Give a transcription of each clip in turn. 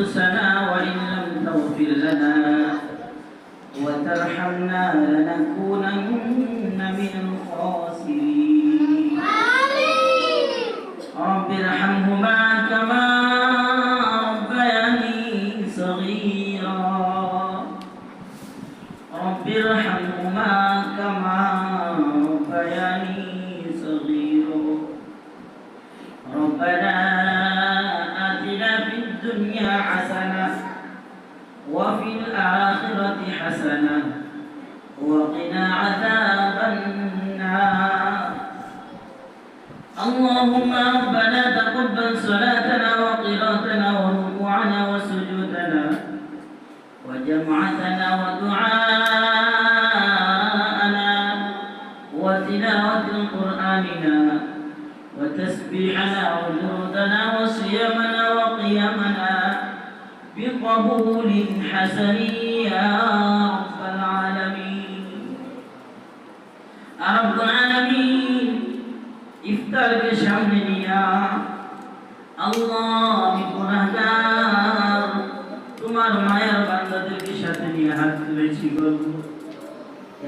أنفسنا وإن لم تغفر لنا وترحمنا لنكونن من الخاسرين رب ارحمهما كما ربياني صغيرا رب ارحمهما كما ربياني صغيرا ربنا آتنا في الدنيا حسنة وفي الآخرة حسنة وقنا عذاب النار اللهم ربنا تقبل صلاتنا وقراءتنا وركوعنا وسجودنا وجمعتنا ودعاءنا وتلاوة قرآننا وتسبيحنا وجودنا وصيامنا وقيامنا بقبول حسن يا رب العالمين رب العالمين ইফতার কে সামনে নিয়া আল্লাহ আমি গুনাহগার তোমার মায়ার বান্দাদেরকে সাথে নিয়ে হাত তুলেছি গো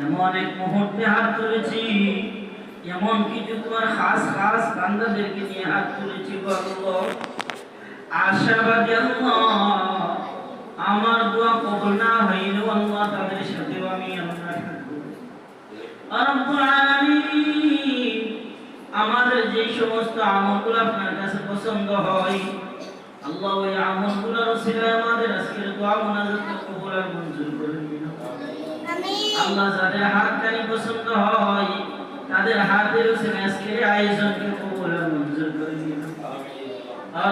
এমন এক মুহূর্তে হাত তুলেছি এমন কিছু তোমার খাস খাস বান্দাদেরকে নিয়ে হাত তুলেছি গো আল্লাহ আশাবাদী আল্লাহ আমার দোয়া কবুল না হইলেও আল্লাহ তাদের সাথেও আমি আমরা থাকবো রব্বুল আলামিন আমাদের যে সমস্ত আমলগুলো আপনার কাছে পছন্দ হয় আল্লাহ ওই আমলগুলোর ওসিলায় আমাদের আজকের দোয়া মুনাজাত কবুল আর মঞ্জুর করে দিন আমিন আল্লাহ যাদের হাতকানি পছন্দ হয় তাদের হাতের ওসিলায় আজকের আয়োজনকে কবুল আর মঞ্জুর করে দিন আমিন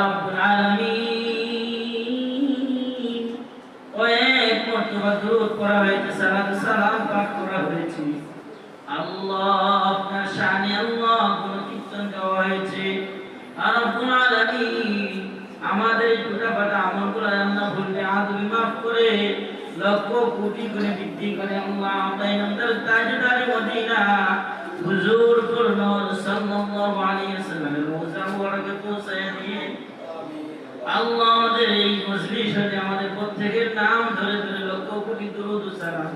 রব্বুল আলামিন এক মর্তবা দুরূদ পড়া হয়েছে সালাত সালাম পাঠ করা হয়েছে আল্লাহ আপনার শানে আল্লাহ কোন কীর্তন গাওয়া হয়েছে রব্বুল আলামিন আমাদের ছোটখাটো আমলগুলো আল্লাহ ভুললে আদবি maaf করে লক্ষ কোটি করে বৃদ্ধি করে আল্লাহ আমাদের নামদার তাজদার মদিনা হুজুর নূর সাল্লাল্লাহু আলাইহি ওয়াসাল্লামের রওজা মুবারকে পৌঁছায় দিয়ে আল্লাহ আমাদের এই মজলিসে আমাদের প্রত্যেকের নাম ধরে ধরে লক্ষ কোটি দরুদ ও সালাম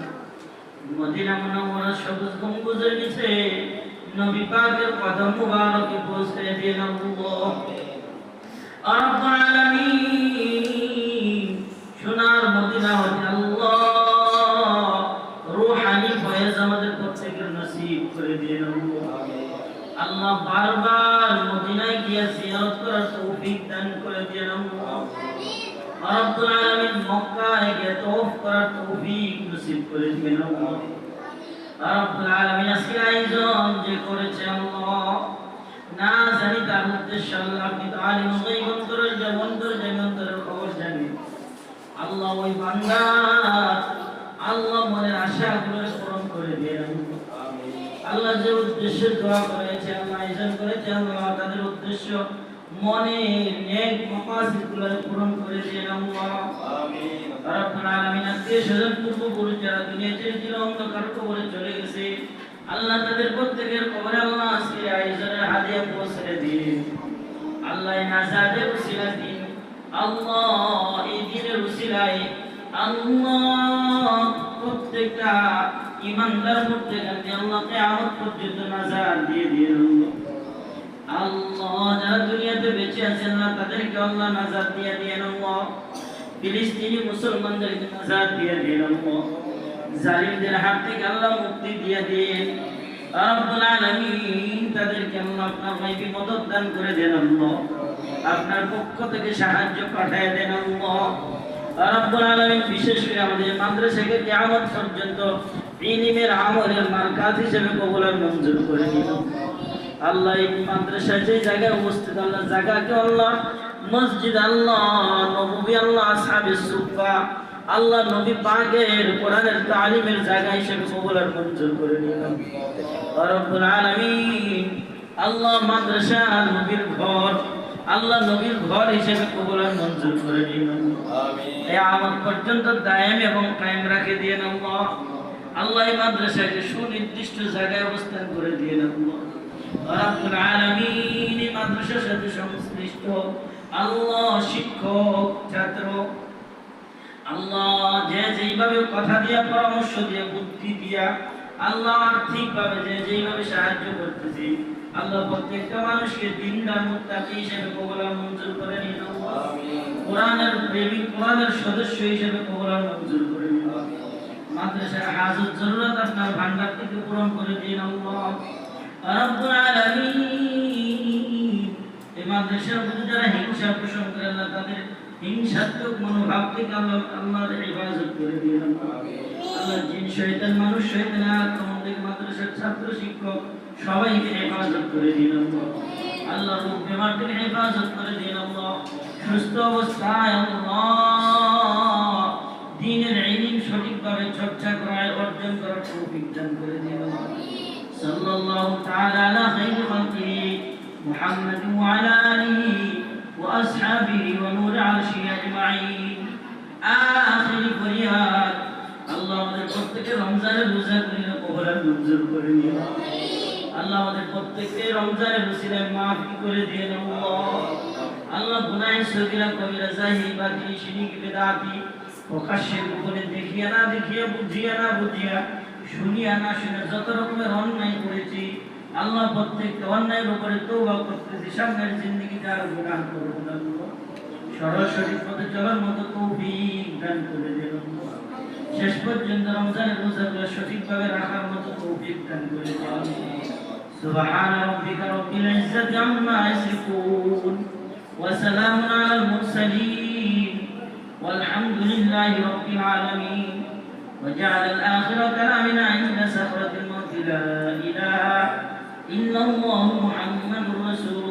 মদিনা মুনাওয়ারা সবুজ গম্বুজের নিচে নবী পাকের কদম মুবারকে পৌঁছে দিন আল্লাহ রব্বুল আলামিন সোনার মদিনা হতে আল্লাহ রূহানি ফয়েজ আমাদের প্রত্যেকের নসিব করে দিন আল্লাহ বারবার মদিনায় গিয়ে জিয়ারত করার তৌফিক দান করে দিন আল্লাহ রব্বুল আলামিন মক্কায় গিয়ে তওয়াফ করার তৌফিক নসিব করে দিবেন আল্লাহ রব্বুল আলামিন আজকে আয়োজন যে করেছে আল্লাহ না জানি তার উদ্দেশ্য আল্লাহ আপনি তো আলিম গায়ব অন্তরের অন্তরের খবর জানেন আল্লাহ ওই বান্দা আল্লাহ মনের আশাগুলো পূরণ করে দিন আমিন আল্লাহ যে উদ্দেশ্যে দোয়া করেছে আল্লাহ আয়োজন করেছে আল্লাহ তাদের উদ্দেশ্য মনের নেক মাকাসিদগুলো পূরণ করে দিন আল্লাহ আমিন রব্বুল আলামিন আজকে স্বজন পূর্বপুরুষ যারা দুনিয়া ছেড়ে দিল অন্ধকার কবরে চলে গেছে আল্লাহ তাদের প্রত্যেকের কবরে আল্লাহ আজকে আয়োজনের হাদিয়া পৌঁছে দিন আল্লাহ নাজাতের উসিলা দিন আল্লাহ এই দিনের উসিলায় আল্লাহ প্রত্যেকটা ঈমানদার প্রত্যেককে আল্লাহ কিয়ামত পর্যন্ত নাজাত দিয়ে দিন আল্লাহ যারা দুনিয়াতে বেঁচে আছেন না তাদেরকে আল্লাহ নাজাত দিয়ে দিন আল্লাহ ফিলিস্তিনি মুসলমানদেরকে নাজাত দিয়ে দিন আল্লাহ জালিমদের হাত থেকে আল্লাহ মুক্তি দিয়ে দিন রব্বুল আলামিন তাদেরকে আল্লাহ আপনার গায়বী মদদ দান করে দেন আল্লাহ আপনার পক্ষ থেকে সাহায্য পাঠিয়ে দেন আল্লাহ রব্বুল আলামিন বিশেষ করে আমাদের মাদ্রাসাকে কিয়ামত পর্যন্ত ইলমের আমলের মারকাজ হিসেবে কবুল আর মঞ্জুর করে দিন আল্লাহ এই মাদ্রাসা যে জায়গায় উপস্থিত আল্লাহ জায়গাকে আল্লাহ মসজিদ আল্লাহ নববী আল্লাহ আসহাবের সুফা আল্লাহ নবী পাকের কোরআনের তালিমের জায়গা হিসেবে কবুল আর মঞ্জুর করে নিন রব্বুল আলামিন আল্লাহ মাদ্রাসা নবীর ঘর আল্লাহ নবীর ঘর হিসেবে কবুল আর মঞ্জুর করে নিন আমিন এই আমত পর্যন্ত দায়েম এবং কায়েম রাখে দিয়েন আল্লাহ আল্লাহ এই মাদ্রাসাকে সুনির্দিষ্ট জায়গায় অবস্থান করে দিয়েন আল্লাহ রব্বুল আলামিন এই মাদ্রাসার সাথে সংশ্লিষ্ট আল্লাহ শিক্ষক ছাত্র আল্লাহ যে যেইভাবে কথা দিয়া পরামর্শ দিয়া বুদ্ধি দিয়া আল্লাহ আর্থিকভাবে যে যেইভাবে সাহায্য করতেছি আল্লাহ প্রত্যেকটা মানুষকে দিনদার মুত্তাকি হিসেবে কবুল আর মঞ্জুর করে নিন আল্লাহ কোরআনের প্রেমিক কোরআনের সদস্য হিসেবে কবুল আর মঞ্জুর করে নিন মাদ্রাসার হাজত জরুরত আপনার ভান্ডার থেকে পূরণ করে দিন আল্লাহ রব্বুল আলামিন এই মাদ্রাসার প্রতি যারা হিংসা পোষণ করে আল্লাহ তাদের হিংসাত্মক মনোভাব থেকে আল্লাহর হেফাজত করে দিন আল্লাহ জিন শয়তান মানুষ শয়তানের আক্রমণ থেকে মাদ্রাসার ছাত্র শিক্ষক সবাইকে হেফাজত করে দিন আল্লাহ রোগ বেমার থেকে হেফাজত করে দিন আল্লাহ সুস্থ অবস্থায় আল্লাহ দ্বীনের ইলম সঠিকভাবে চর্চা করার অর্জন করার তৌফিক দান করে দিন সাল্লাল্লাহু তাআলা আলা খাইরি খালকিহি মুহাম্মাদ ওয়া আলা আলিহি ওয়া আসহাবিহি ওয়া নূর আরশিহি আজমাইন আখির ফরিয়াদ আল্লাহ আমাদের প্রত্যেককে রমজানের রোজা করিয়া কবুল আর মঞ্জুর করে নিন আল্লাহ আমাদের প্রত্যেককে রমজানের রসিলায় মাফ করে দিন আল্লাহ গুনাহে সগীরা কবিরা জাহির বাতিল শিরক বিদআতি প্রকাশ্যে গোপনে দেখিয়া না দেখিয়া বুঝিয়া না বুঝিয়া শুনিয়া না শুনে যত রকমের অন্যায় করেছি আল্লাহ প্রত্যেকটা অন্যায়ের উপরে তওবা করতেছি সামনের জিন্দেগিতে আর গুনাহ করব না সরাসরি পথে চলার মতো তৌফিক দান করে দিন শেষ পর্যন্ত রমজানের রোজাগুলো সঠিকভাবে রাখার মতো তৌফিক দান করে দিন সুবহান রাব্বিকা রাব্বিল ইজ্জাতি আম্মা ইয়াসিফুন ওয়া সালামুন আলাল মুরসালিন والحمد لله رب العالمين وجعل الآخر كلامنا عند سكرة الموت لا إله إلا الله محمد رسول